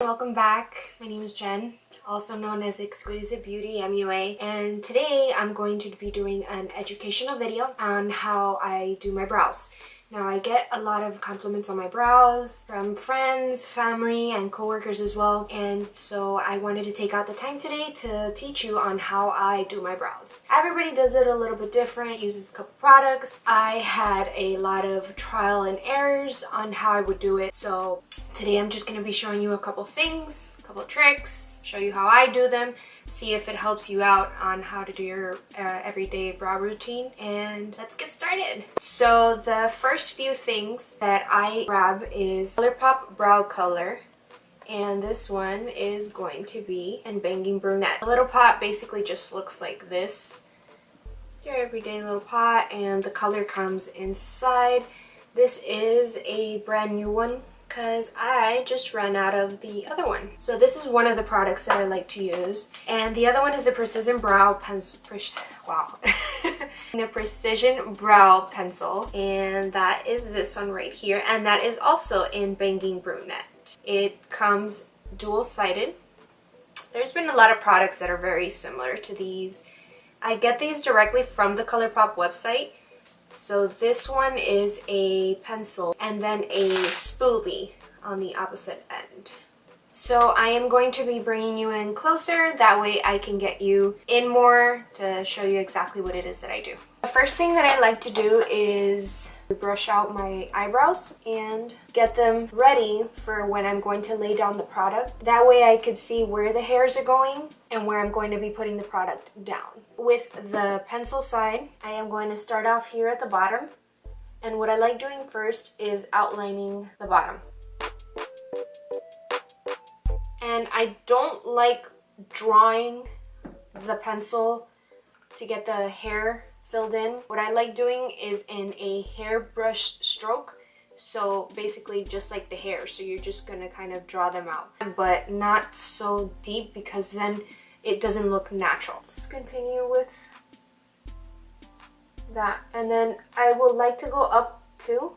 Welcome back. My name is Jen, also known as Exquisite Beauty MUA, and today I'm going to be doing an educational video on how I do my brows. Now, I get a lot of compliments on my brows from friends, family, and coworkers as well, and so I wanted to take out the time today to teach you on how I do my brows. Everybody does it a little bit different, uses a couple products. I had a lot of trial and errors on how I would do it, so today I'm just going to be showing you a couple things, a couple tricks, show you how I do them, see if it helps you out on how to do your everyday brow routine, and let's get started. So the first few things that I grab is ColourPop brow color, and this one is going to be in Bangin Brunette. The little pot basically just looks like this. It's your everyday little pot, and the color comes inside. This is a brand new one because I just ran out of the other one. So this is one of the products that I like to use, and the other one is the Precision Brow Pencil. Wow. The Precision Brow Pencil, and that is this one right here, and that is also in Bangin Brunette. It comes dual-sided. There's been a lot of products that are very similar to these. I get these directly from the ColourPop website. So this one is a pencil and then a spoolie on the opposite end. So I am going to be bringing you in closer, that way I can get you in more to show you exactly what it is that I do. The first thing that I like to do is brush out my eyebrows and get them ready for when I'm going to lay down the product. That way I could see where the hairs are going and where I'm going to be putting the product down. With the pencil side, I am going to start off here at the bottom, and what I like doing first is outlining the bottom. And I don't like drawing the pencil to get the hair filled in. What I like doing is in a hairbrush stroke. So basically just like the hair. So you're just gonna kind of draw them out, but not so deep because then it doesn't look natural. Let's continue with that. And then I would like to go up too.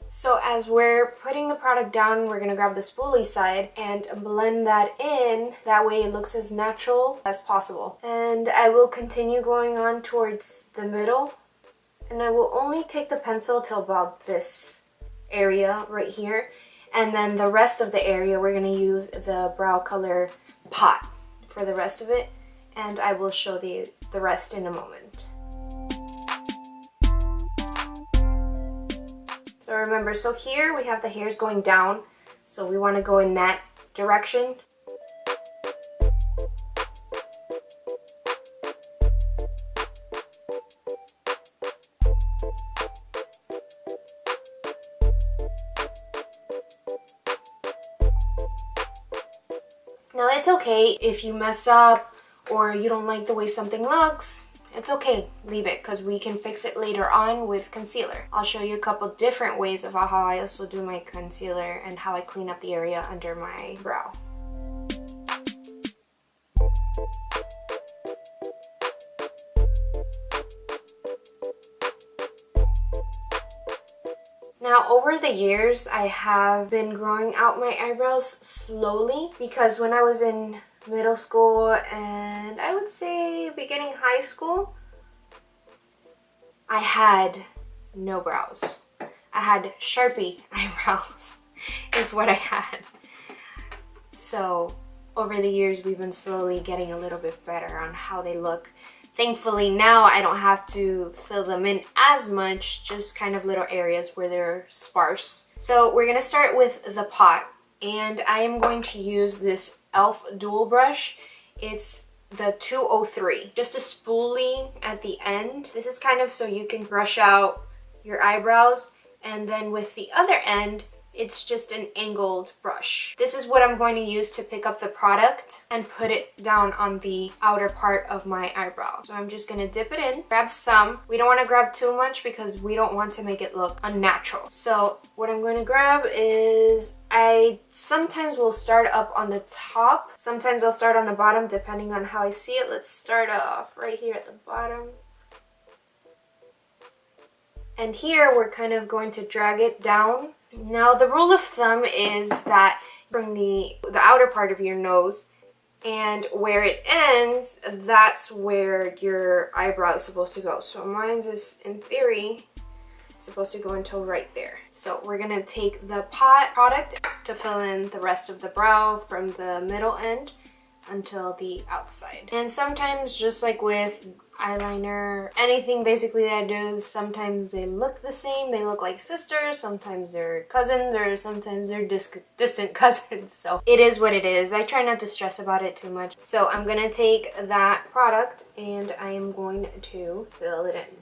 So as we're putting the product down, we're gonna grab the spoolie side and blend that in. That way it looks as natural as possible. And I will continue going on towards the middle. And I will only take the pencil till about this area right here. And then the rest of the area, we're gonna use the brow color pot for the rest of it. And I will show the rest in a moment. So remember, so here we have the hairs going down, so we want to go in that direction. Now it's okay if you mess up or you don't like the way something looks. It's okay, leave it, because we can fix it later on with concealer. I'll show you a couple different ways of how I also do my concealer and how I clean up the area under my brow. Now, over the years, I have been growing out my eyebrows slowly because when I was in middle school and I would say beginning high school, I had no brows. I had Sharpie eyebrows is what I had. So over the years, we've been slowly getting a little bit better on how they look. Thankfully now I don't have to fill them in as much, just kind of little areas where they're sparse. So we're gonna start with the pot. And I am going to use this e.l.f. dual brush. It's the 203. Just a spoolie at the end. This is kind of so you can brush out your eyebrows. And then with the other end, it's just an angled brush. This is what I'm going to use to pick up the product and put it down on the outer part of my eyebrow. So I'm just gonna dip it in, grab some. We don't want to grab too much because we don't want to make it look unnatural. So what I'm going to grab is, I sometimes will start up on the top. Sometimes I'll start on the bottom depending on how I see it. Let's start off right here at the bottom. And here we're kind of going to drag it down. Now the rule of thumb is that from the outer part of your nose and where it ends, that's where your eyebrow is supposed to go. So mine's is, in theory, supposed to go until right there. So we're gonna take the pot product to fill in the rest of the brow from the middle end until the outside. And sometimes, just like with eyeliner, anything basically that I do, sometimes they look the same, they look like sisters, sometimes they're cousins, or sometimes they're distant cousins. So it is what it is. I try not to stress about it too much. So I'm gonna take that product and I am going to fill it in.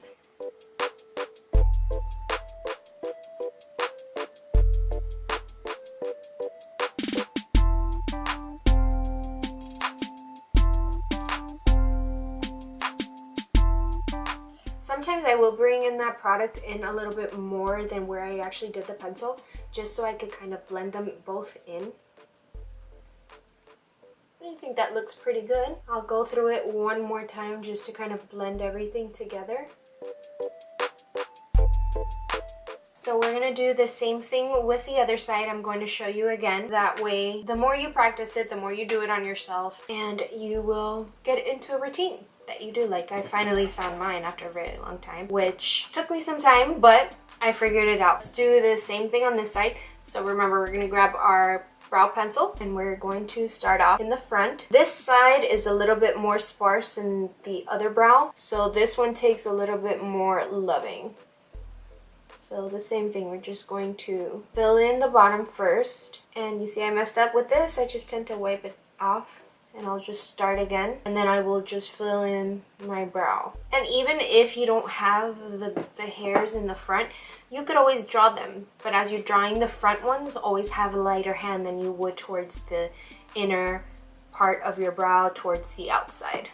Sometimes I will bring in that product in a little bit more than where I actually did the pencil, just so I could kind of blend them both in. I think that looks pretty good. I'll go through it one more time just to kind of blend everything together. So we're going to do the same thing with the other side. I'm going to show you again. That way, the more you practice it, the more you do it on yourself, and you will get into a routine that you do. Like, I finally found mine after a very long time, which took me some time, but I figured it out. Let's do the same thing on this side. So remember, we're going to grab our brow pencil and we're going to start off in the front. This side is a little bit more sparse than the other brow, so this one takes a little bit more loving. So the same thing, we're just going to fill in the bottom first. And you see I messed up with this, I just tend to wipe it off. And I'll just start again, and then I will just fill in my brow. And even if you don't have the hairs in the front, you could always draw them. But as you're drawing the front ones, always have a lighter hand than you would towards the inner part of your brow, towards the outside.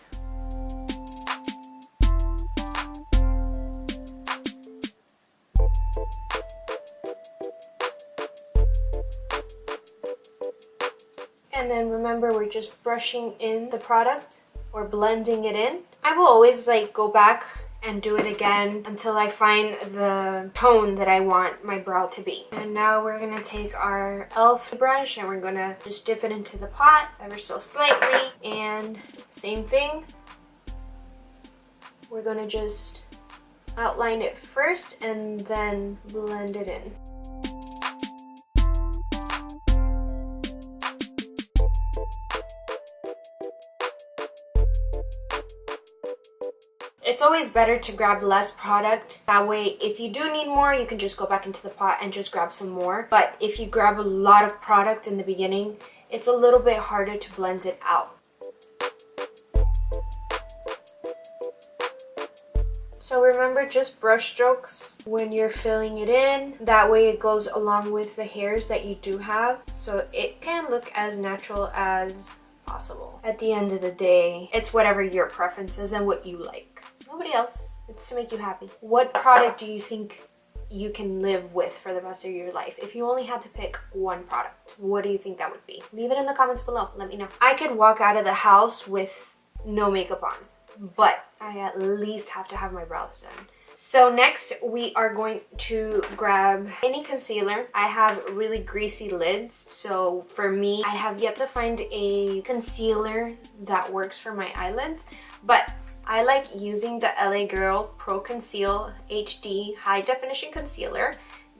And then remember, we're just brushing in the product or blending it in. I will always like go back and do it again until I find the tone that I want my brow to be. And now we're gonna take our e.l.f. brush and we're gonna just dip it into the pot ever so slightly. And same thing, we're gonna just outline it first and then blend it in. It's always better to grab less product. That way, if you do need more, you can just go back into the pot and just grab some more. But if you grab a lot of product in the beginning, it's a little bit harder to blend it out. So remember, just brush strokes when you're filling it in. That way it goes along with the hairs that you do have, so it can look as natural as possible. At the end of the day, it's whatever your preference is and what you like. Nobody else. It's to make you happy. What product do you think you can live with for the rest of your life? If you only had to pick one product, what do you think that would be? Leave it in the comments below. Let me know. I could walk out of the house with no makeup on, but I at least have to have my brows done. So next we are going to grab any concealer. I have really greasy lids, so for me, I have yet to find a concealer that works for my eyelids, but I like using the LA Girl Pro.Conceal HD High Definition Concealer.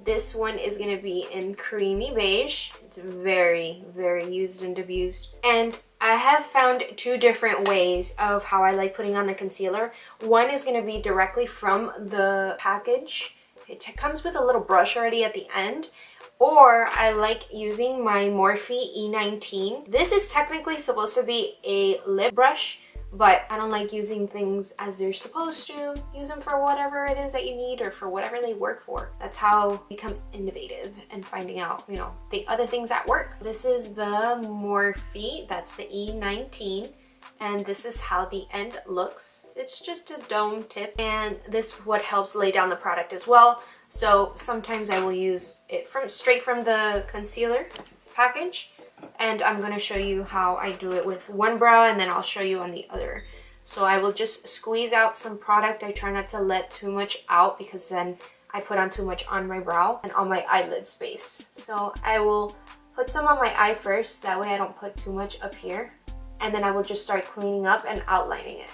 This one is going to be in creamy beige. It's very, very used and abused. And I have found two different ways of how I like putting on the concealer. One is going to be directly from the package. It comes with a little brush already at the end. Or I like using my Morphe E19. This is technically supposed to be a lip brush, but I don't like using things as they're supposed to. Use them for whatever it is that you need or for whatever they work for. That's how you become innovative and finding out, you know, the other things that work. This is the Morphe, that's the E19, and this is how the end looks. It's just a dome tip, and this what helps lay down the product as well. So sometimes I will use it straight from the concealer package. And I'm going to show you how I do it with one brow, and then I'll show you on the other. So I will just squeeze out some product. I try not to let too much out because then I put on too much on my brow and on my eyelid space. So I will put some on my eye first, that way I don't put too much up here. And then I will just start cleaning up and outlining it.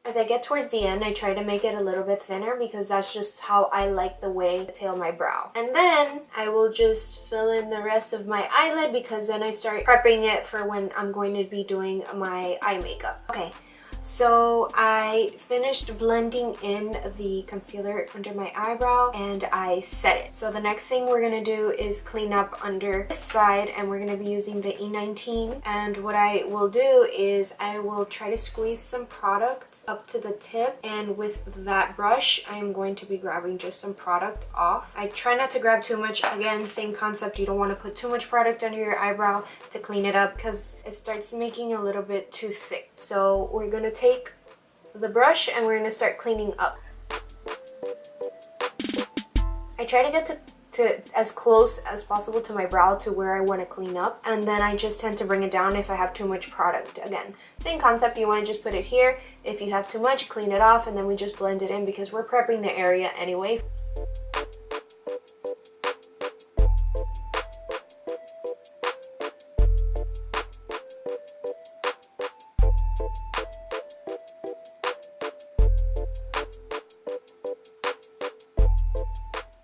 As I get towards the end, I try to make it a little bit thinner because that's just how I like the way I detail my brow. And then I will just fill in the rest of my eyelid because then I start prepping it for when I'm going to be doing my eye makeup. Okay. So I finished blending in the concealer under my eyebrow and I set it. So the next thing we're going to do is clean up under this side, and we're going to be using the E19. And what I will do is I will try to squeeze some product up to the tip, and with that brush I am going to be grabbing just some product off. I try not to grab too much. Again, same concept, you don't want to put too much product under your eyebrow to clean it up because it starts making a little bit too thick. So we're going to take the brush and we're going to start cleaning up. I try to get to as close as possible to my brow to where I want to clean up, and then I just tend to bring it down if I have too much product. Again, same concept, you want to just put it here. If you have too much, clean it off, and then we just blend it in because we're prepping the area anyway.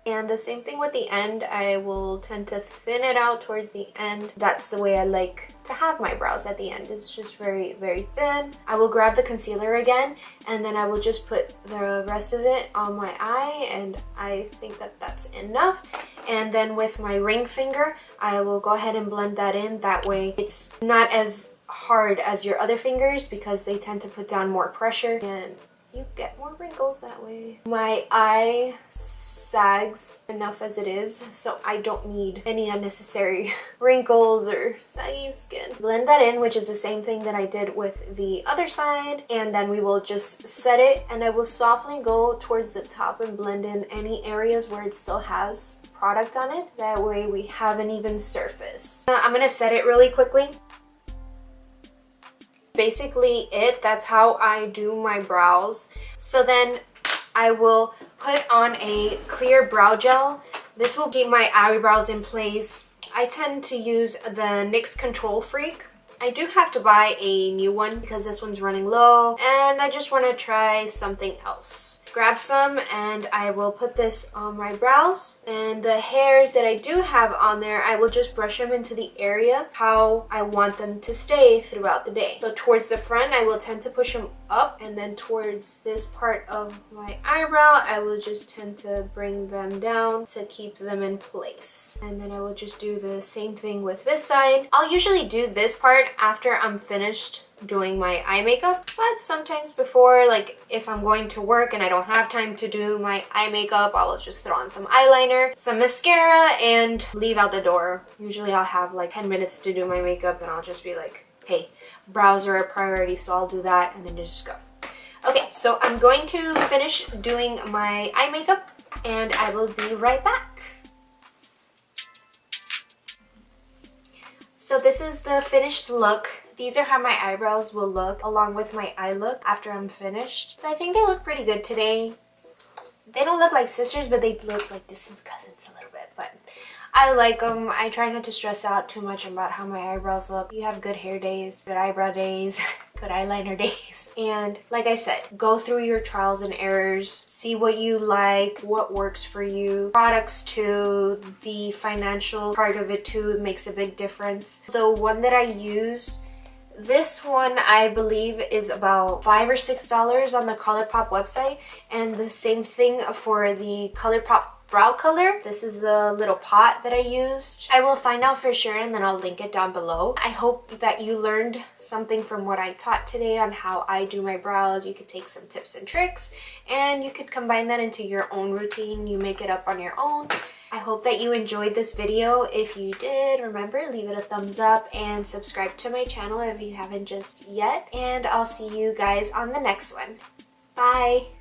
And the same thing with the end, I will tend to thin it out towards the end. That's the way I like to have my brows at the end. It's just very, very thin. I will grab the concealer again, and then I will just put the rest of it on my eye, and I think that that's enough. And then with my ring finger, I will go ahead and blend that in. That way it's not as hard as your other fingers because they tend to put down more pressure and you get more wrinkles that way. My eye sags enough as it is, so I don't need any unnecessary wrinkles or saggy skin. Blend that in, which is the same thing that I did with the other side, and then we will just set it, and I will softly go towards the top and blend in any areas where it still has product on it. That way we have an even surface. I'm gonna set it really quickly. Basically that's how I do my brows. So then I will put on a clear brow gel. This will keep my eyebrows in place. I tend to use the NYX Control Freak. I do have to buy a new one because this one's running low and I just want to try something else. Grab some and I will put this on my brows, and the hairs that I do have on there, I will just brush them into the area how I want them to stay throughout the day. So towards the front, I will tend to push them up, and then towards this part of my eyebrow, I will just tend to bring them down to keep them in place. And then I will just do the same thing with this side. I'll usually do this part after I'm finished doing my eye makeup, but sometimes before, like if I'm going to work and I don't have time to do my eye makeup, I will just throw on some eyeliner, some mascara, and leave out the door. Usually I'll have like 10 minutes to do my makeup and I'll just be like, hey, brows are a priority, so I'll do that and then just go. Okay, so I'm going to finish doing my eye makeup and I will be right back. So this is the finished look. These are how my eyebrows will look along with my eye look after I'm finished. So I think they look pretty good today. They don't look like sisters, but they look like distant cousins a little bit. But I like them. I try not to stress out too much about how my eyebrows look. You have good hair days, good eyebrow days, good eyeliner days. And like I said, go through your trials and errors. See what you like, what works for you. Products too, the financial part of it too, it makes a big difference. The one that I use, this one I believe is about $5 or $6 on the ColourPop website, and the same thing for the ColourPop brow color. This is the little pot that I used. I will find out for sure and then I'll link it down below. I hope that you learned something from what I taught today on how I do my brows. You could take some tips and tricks and you could combine that into your own routine. You make it up on your own. I hope that you enjoyed this video. If you did, remember, leave it a thumbs up and subscribe to my channel if you haven't just yet. And I'll see you guys on the next one. Bye!